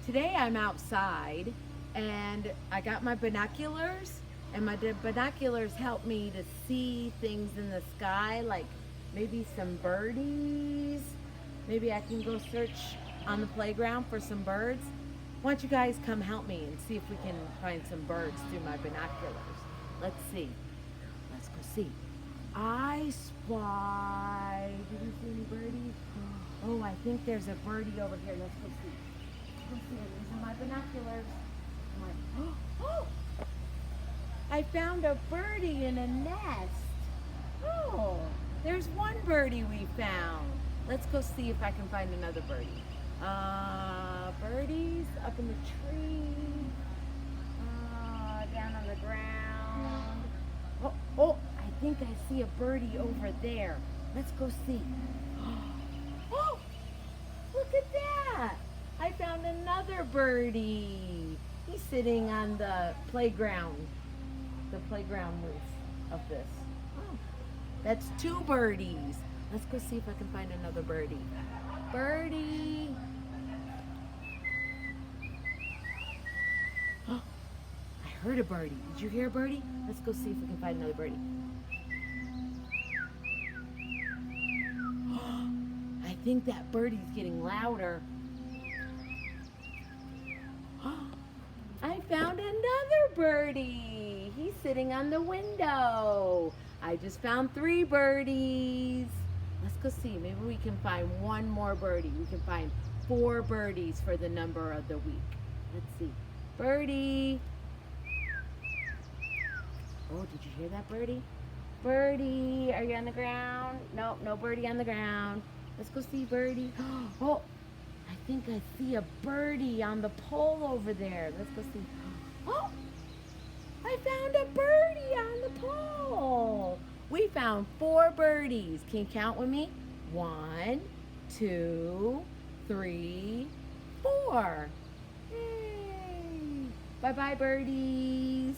Today I'm outside and I got my binoculars, and my binoculars help me to see things in the sky, like maybe some birdies. Maybe I can go search on the playground for some birds. Why don't you guys come help me and see if we can find some birds through my binoculars? Let's see. Let's go see. I spy. Did you see any birdies? Oh, I think there's a birdie over here. Let's go see. Let's see. These are my binoculars. I'm like, oh! I found a birdie in a nest. Oh, there's one birdie we found. Let's go see if I can find another birdie. Birdies up in the tree. Down on the ground. Oh, I think I see a birdie over there. Let's go see. Oh, look at that. I found another birdie. He's sitting on the playground roof of this. Oh, that's two birdies. Let's go see if I can find another birdie. Birdie. Oh, I heard a birdie. Did you hear a birdie? Let's go see if we can find another birdie. I think that birdie's getting louder. I found another birdie. He's sitting on the window. I just found 3 birdies. Let's go see. Maybe we can find one more birdie. We can find 4 birdies for the number of the week. Let's see. Birdie. Oh, did you hear that birdie? Birdie, are you on the ground? Nope, no birdie on the ground. Let's go see birdie. Oh, I think I see a birdie on the pole over there. Let's go see. Oh, I found a birdie on the pole. We found 4 birdies. Can you count with me? 1, 2, 3, 4. Yay. Bye-bye, birdies.